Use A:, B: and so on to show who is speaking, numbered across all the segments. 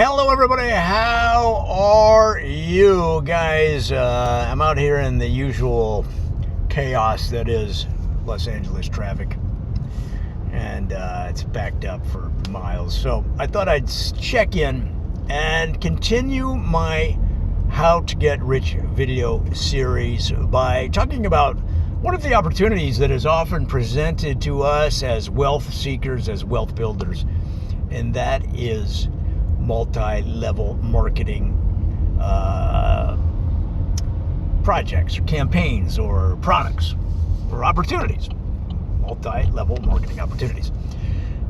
A: Hello everybody, how are you guys? I'm out here in the usual chaos that is Los Angeles traffic, and it's backed up for miles. So I thought I'd check in and continue my How to Get Rich video series by talking about one of the opportunities that is often presented to us as wealth seekers, as wealth builders, and that is multi-level marketing projects or campaigns or products or opportunities. Multi-level marketing opportunities.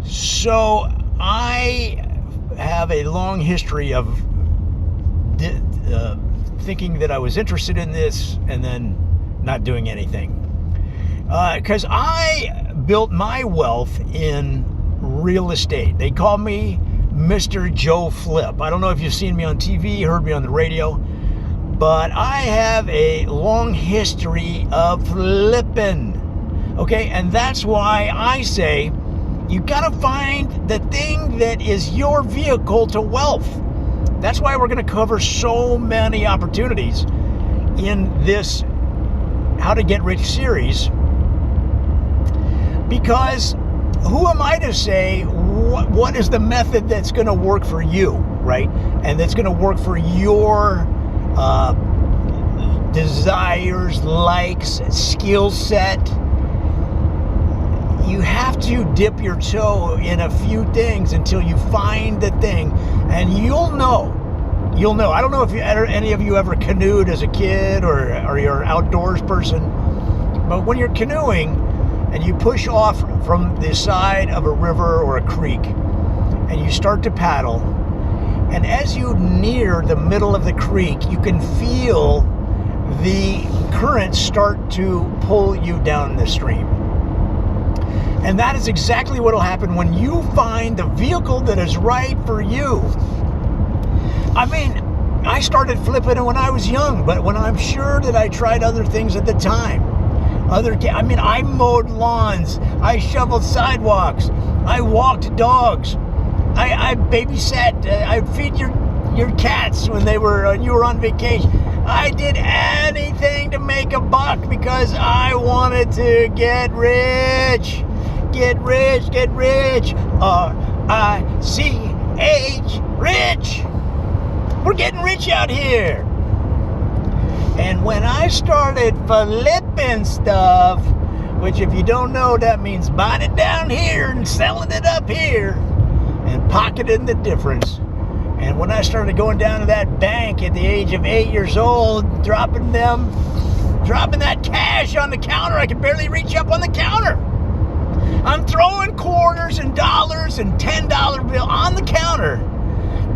A: So I have a long history of thinking that I was interested in this and then not doing anything. Because I built my wealth in real estate. They call me Mr. Joe Flip. I don't know if you've seen me on TV, heard me on the radio, but I have a long history of flipping. Okay, and that's why I say you gotta find the thing that is your vehicle to wealth. That's why we're gonna cover so many opportunities in this How to Get Rich series, because who am I to say what is the method that's going to work for you, right? And that's going to work for your desires, likes, skill set. You have to dip your toe in a few things until you find the thing, and you'll know. You'll know. I don't know if any of you ever canoed as a kid or you're an outdoors person, but when you're canoeing and you push off from the side of a river or a creek and you start to paddle, and as you near the middle of the creek, you can feel the current start to pull you down the stream. And that is exactly what will happen when you find the vehicle that is right for you. I mean, I started flipping when I was young, but when I'm sure that I tried other things at the time. I mowed lawns, I shoveled sidewalks, I walked dogs, I babysat, I'd feed your cats when you were on vacation. I did anything to make a buck because I wanted to get rich. Get rich, get rich. R-I-C-H, rich. We're getting rich out here. And when I started flipping stuff, which if you don't know, that means buying it down here and selling it up here and pocketing the difference. And when I started going down to that bank at the age of 8 years old, dropping that cash on the counter, I could barely reach up on the counter. I'm throwing quarters and dollars and $10 bill on the counter.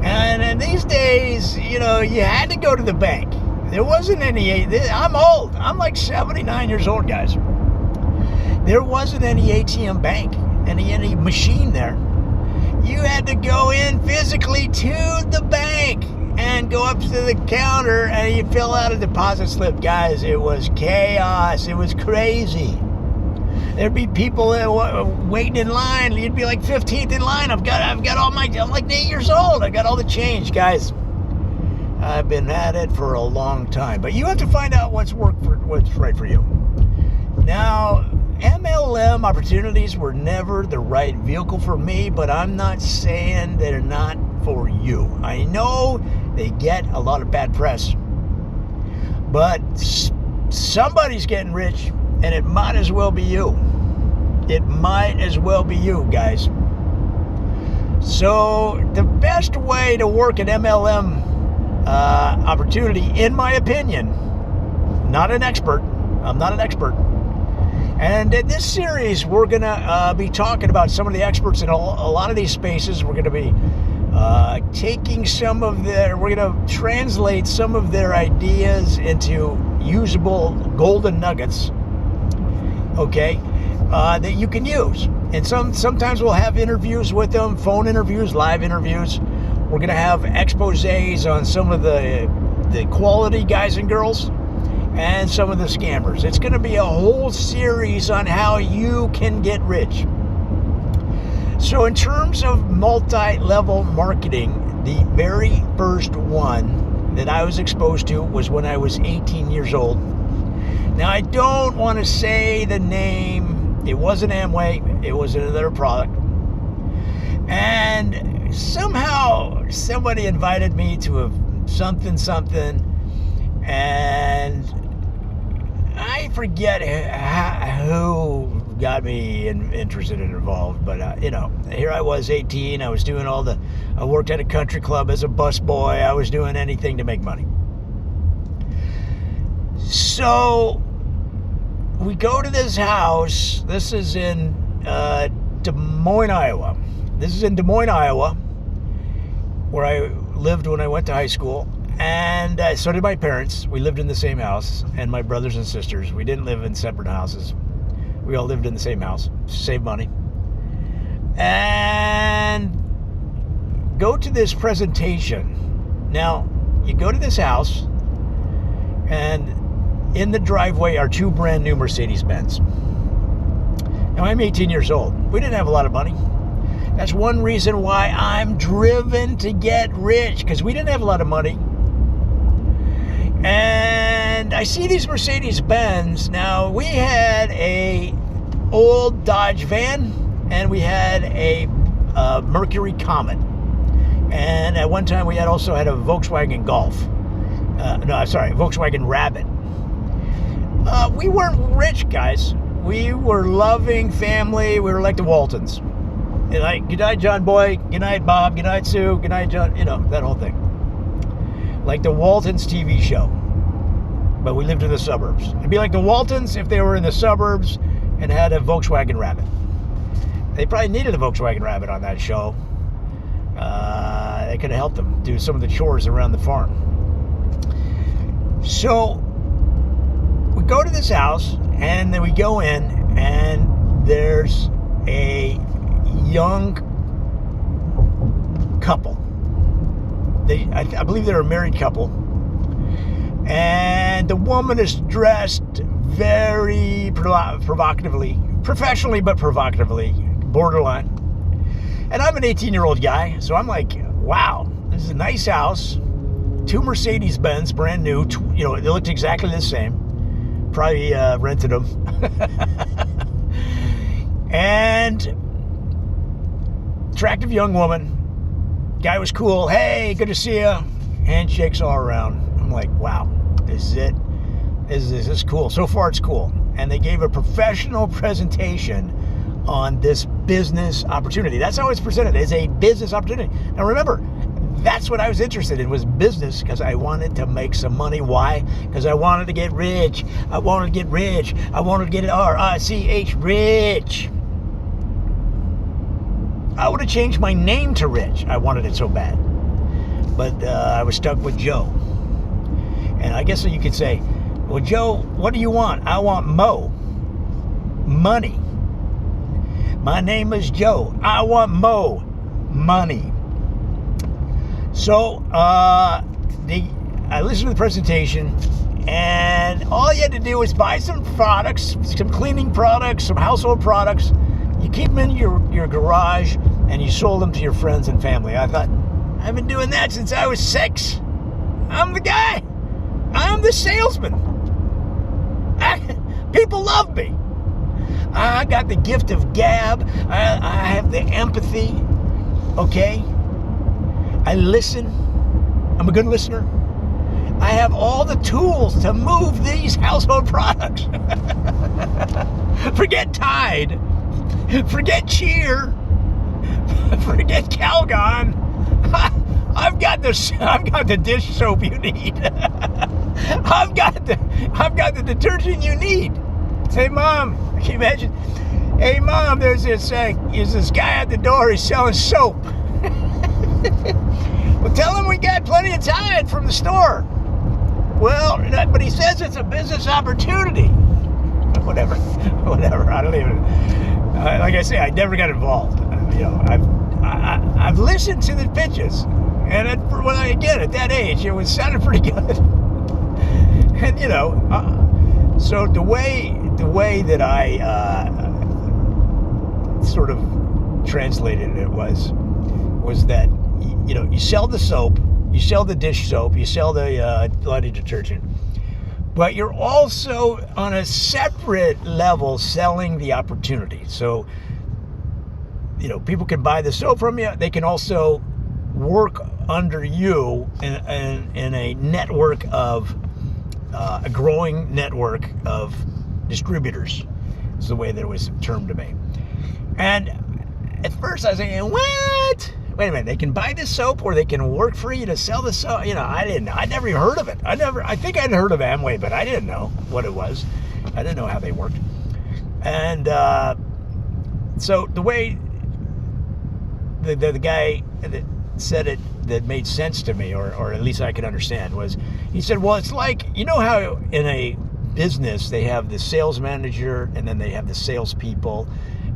A: And in these days, you had to go to the bank. There wasn't any, I'm old. I'm like 79 years old, guys. There wasn't any ATM bank, any machine there. You had to go in physically to the bank and go up to the counter and you fill out a deposit slip. Guys, it was chaos. It was crazy. There'd be people waiting in line. You'd be like 15th in line. I've got all I'm like 8 years old. I got all the change, guys. I've been at it for a long time, but you have to find out what's right for you. Now, MLM opportunities were never the right vehicle for me, but I'm not saying they're not for you. I know they get a lot of bad press, but somebody's getting rich, and it might as well be you. It might as well be you, guys. So the best way to work an MLM opportunity, in my opinion, not an expert. I'm not an expert. And in this series, we're going to be talking about some of the experts in a lot of these spaces. We're going to be we're going to translate some of their ideas into usable golden nuggets, okay, that you can use. And sometimes we'll have interviews with them, phone interviews, live interviews. We're going to have exposés on some of the quality guys and girls and some of the scammers. It's going to be a whole series on how you can get rich. So in terms of multi-level marketing, the very first one that I was exposed to was when I was 18 years old. Now, I don't want to say the name. It wasn't Amway. It was another product. And somehow somebody invited me to a something, and I forget who got me interested and involved, but here I was, 18. I was doing I worked at a country club as a busboy. I was doing anything to make money. So we go to this house. This is in Des Moines, Iowa. This is in Des Moines, Iowa, where I lived when I went to high school. And so did my parents. We lived in the same house, and my brothers and sisters. We didn't live in separate houses. We all lived in the same house, save money. And go to this presentation. Now, you go to this house, and in the driveway are two brand new Mercedes-Benz. Now, I'm 18 years old. We didn't have a lot of money. That's one reason why I'm driven to get rich, because we didn't have a lot of money. And I see these Mercedes-Benz. Now, we had a old Dodge van, and we had a Mercury Comet. And at one time, we also had a Volkswagen Golf. Volkswagen Rabbit. We weren't rich, guys. We were loving family. We were like the Waltons. Like, good night, John Boy. Good night, Bob. Good night, Sue. Good night, John. That whole thing. Like the Waltons TV show. But we lived in the suburbs. It'd be like the Waltons if they were in the suburbs and had a Volkswagen Rabbit. They probably needed a Volkswagen Rabbit on that show. It could have helped them do some of the chores around the farm. So we go to this house, and then we go in, and there's a young couple. I believe they're a married couple. And the woman is dressed very provocatively, professionally but provocatively, borderline. And I'm an 18-year-old guy, so I'm like, wow, this is a nice house. Two Mercedes-Benz, brand new. They looked exactly the same. Probably rented them. And attractive young woman. Guy was cool. Hey, good to see you. Handshakes all around. I'm like, wow, this is it. This is cool. So far, it's cool. And they gave a professional presentation on this business opportunity. That's how it's presented, as a business opportunity. Now, remember, that's what I was interested in, was business, because I wanted to make some money. Why? Because I wanted to get rich. I wanted to get rich. I wanted to get R-I-C-H, rich. I would have changed my name to Rich. I wanted it so bad. But I was stuck with Joe. And I guess you could say, well, Joe, what do you want? I want Mo. Money. My name is Joe. I want Mo. Money. So I listened to the presentation, and all you had to do was buy some products, some cleaning products, some household products. You keep them in your garage, and you sold them to your friends and family. I thought, I've been doing that since I was 6. I'm the guy. I'm the salesman. People love me. I got the gift of gab. I have the empathy. Okay? I listen. I'm a good listener. I have all the tools to move these household products. Forget Tide. Forget Cheer. Forget Calgon. I've got the dish soap you need. I've got the detergent you need. Hey, Mom, can you imagine? Hey, Mom, there's this guy at the door. He's selling soap. Well, tell him we got plenty of Tide from the store. Well, but he says it's a business opportunity. Whatever. I don't even. Like I say, I never got involved. I've listened to the pitches, and at that age, it sounded pretty good. And so the way that I sort of translated it was that, you know, you sell the soap, you sell the dish soap, you sell the laundry detergent, but you're also on a separate level selling the opportunity. So, you know, people can buy the soap from you. They can also work under you in a network of a growing network of distributors. Is the way that it was termed to me. And at first I was thinking, what? Wait a minute, they can buy this soap or they can work for you to sell the soap? You know, I'd never even heard of it. I think I'd heard of Amway, but I didn't know what it was. I didn't know how they worked. And so the way the guy that said it that made sense to me, or at least I could understand, was he said, well, it's like, you know how in a business they have the sales manager and then they have the salespeople,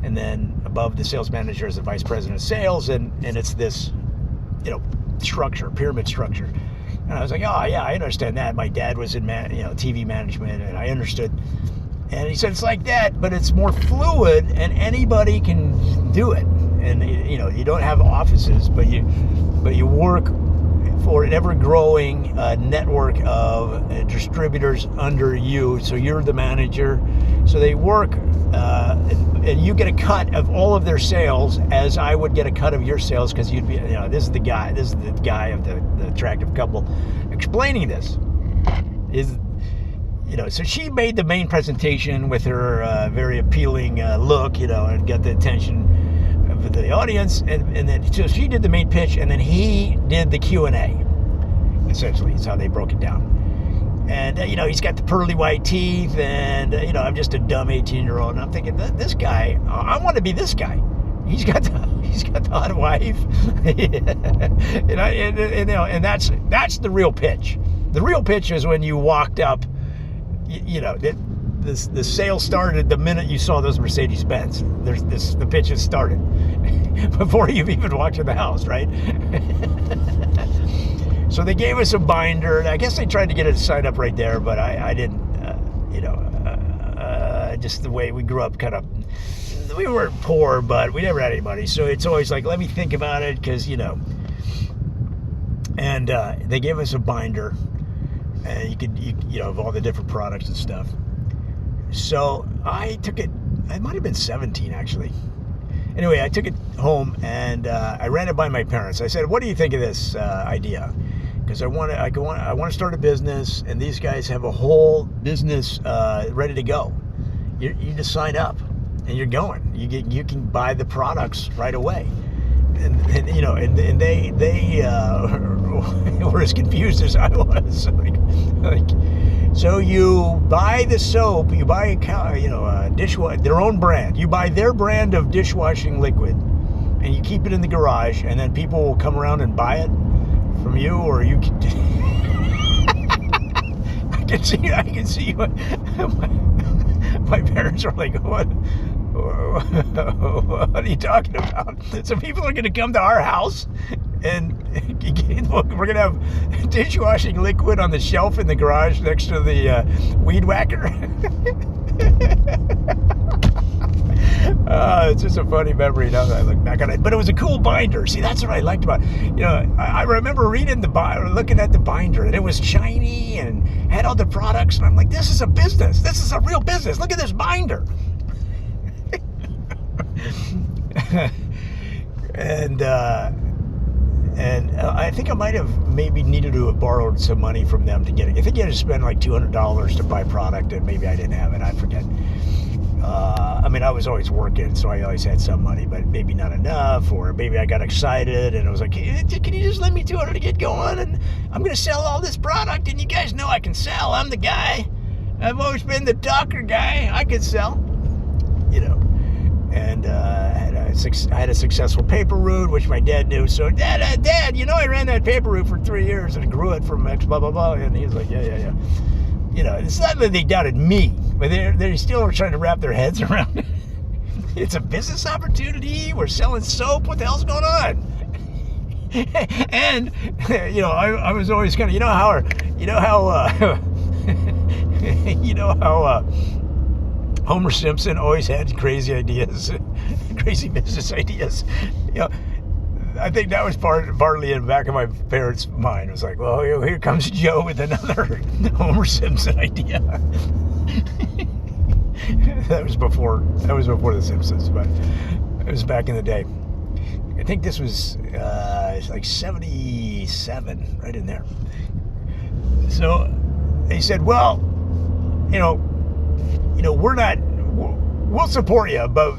A: and then above the sales manager is the vice president of sales, and it's this, you know, structure, pyramid structure. And I was like, oh yeah, I understand that. My dad was in TV management, and I understood. And he said it's like that, but it's more fluid, and anybody can do it. And you know, you don't have offices, but you work for an ever-growing network of distributors under you. So you're the manager. So they work, and you get a cut of all of their sales, as I would get a cut of your sales, because you'd be, you know, this is the guy of the attractive couple explaining this. You know, so she made the main presentation with her very appealing look, you know, and got the attention of the audience, and then so she did the main pitch, and then he did the Q&A. Essentially, is how they broke it down. And you know, he's got the pearly white teeth, and you know, I'm just a dumb 18-year-old, and I'm thinking, this guy, I want to be this guy. He's got the hot wife, and that's the real pitch. The real pitch is when you walked up. You know, the sale started the minute you saw those Mercedes-Benz. The pitch has started before you've even walked in the house, right? So they gave us a binder, and I guess they tried to get it to sign up right there, but I didn't. You know, just the way we grew up, kind of, we weren't poor, but we never had any money. So it's always like, let me think about it, because you know. And they gave us a binder. You know, of all the different products and stuff. So I took it, I might have been 17 actually. Anyway, I took it home, and I ran it by my parents. I said, what do you think of this idea? Because I want to start a business, and these guys have a whole business ready to go. You just sign up and you're going. You can buy the products right away. And you know, and they were as confused as I was. like, so you buy the soap, you buy dishwasher, their own brand. You buy their brand of dishwashing liquid, and you keep it in the garage, and then people will come around and buy it from you, or you can. I can see my parents are like, what? What are you talking about? So people are going to come to our house, and we're going to have dishwashing liquid on the shelf in the garage next to the weed whacker. It's just a funny memory now that I look back on it. But it was a cool binder. See, that's what I liked about it. You know, I remember reading looking at the binder, and it was shiny and had all the products, and I'm like, this is a business. This is a real business. Look at this binder. And I think I might have maybe needed to have borrowed some money from them to get it. I think you had to spend like $200 to buy product, and maybe I didn't have it. I forget. I mean, I was always working, so I always had some money, but maybe not enough, or maybe I got excited and I was like, can you just lend me $200 to get going? And I'm going to sell all this product, and you guys know I can sell. I'm the guy. I've always been the talker guy. I can sell, you know. And I had a successful paper route, which my dad knew. So, Dad, you know, I ran that paper route for 3 years and grew it from X, blah, blah, blah. And he was like, yeah. You know, it's not that they doubted me, but they still were trying to wrap their heads around it. It's a business opportunity. We're selling soap. What the hell's going on? And, you know, I was always kind of, you know how Homer Simpson always had crazy ideas. crazy business ideas. You know, I think that was partly in the back of my parents' mind. It was like, well, here comes Joe with another Homer Simpson idea. That was before The Simpsons, but it was back in the day. I think this was like 77, right in there. So they said, well, we'll support you, but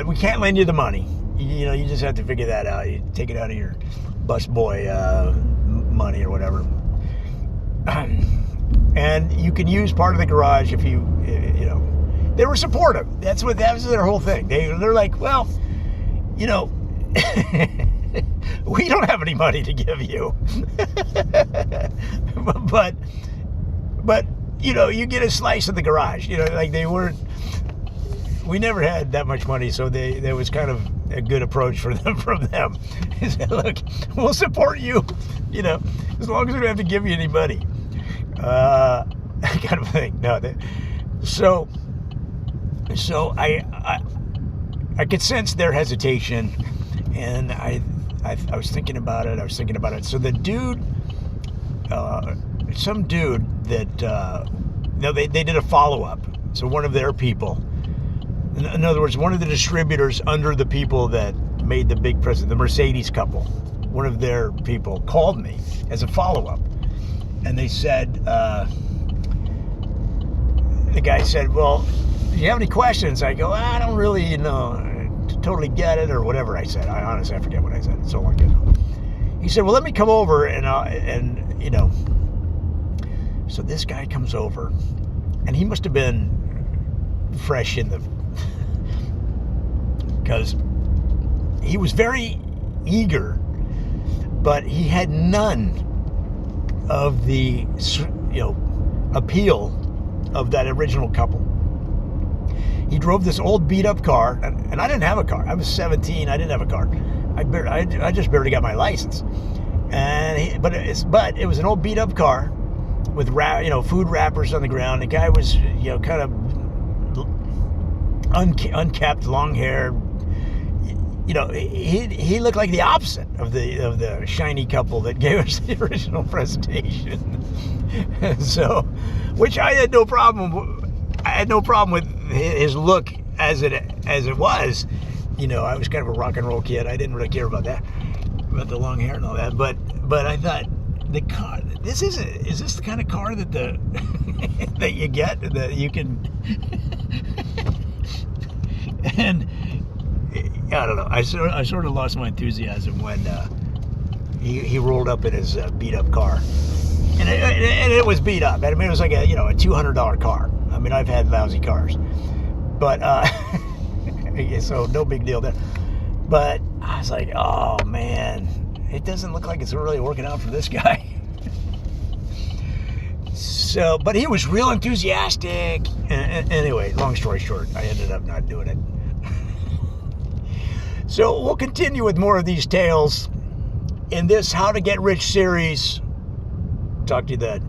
A: we can't lend you the money. You just have to figure that out. You take it out of your busboy money or whatever. And you can use part of the garage if you they were supportive. That was their whole thing. They're like, well, we don't have any money to give you. but you get a slice of the garage. Like we never had that much money, so there was kind of a good approach from them. They said, look, we'll support you, as long as we don't have to give you any money. Kind of thing. No, so I could sense their hesitation, and I was thinking about it. So the dude, some dude that they did a follow-up. So one of their people, in other words, one of the distributors under the people that made the big present, the Mercedes couple, one of their people called me as a follow-up, and they said, the guy said, well, do you have any questions? I go, I don't really, totally get it, or whatever I said. I honestly forget what I said. It's so long ago. He said, well, let me come over, so this guy comes over, and he must have been fresh in the, because he was very eager, but he had none of the, appeal of that original couple. He drove this old beat-up car, and I didn't have a car. I was 17. I didn't have a car. I just barely got my license. But it was an old beat-up car with food wrappers on the ground. The guy was kind of unkept, long hair. He looked like the opposite of the shiny couple that gave us the original presentation. So, which I had no problem. I had no problem with his look as it was. I was kind of a rock and roll kid. I didn't really care about that, about the long hair and all that. But I thought, the car. Is this the kind of car that that you get, that you can? And I don't know. I sort of lost my enthusiasm when he rolled up in his beat up car, and it was beat up. I mean, it was like a $200 car. I mean, I've had lousy cars, but so no big deal there. But I was like, oh man, it doesn't look like it's really working out for this guy. So, but he was real enthusiastic. Anyway, long story short, I ended up not doing it. So we'll continue with more of these tales in this How to Get Rich series. Talk to you then.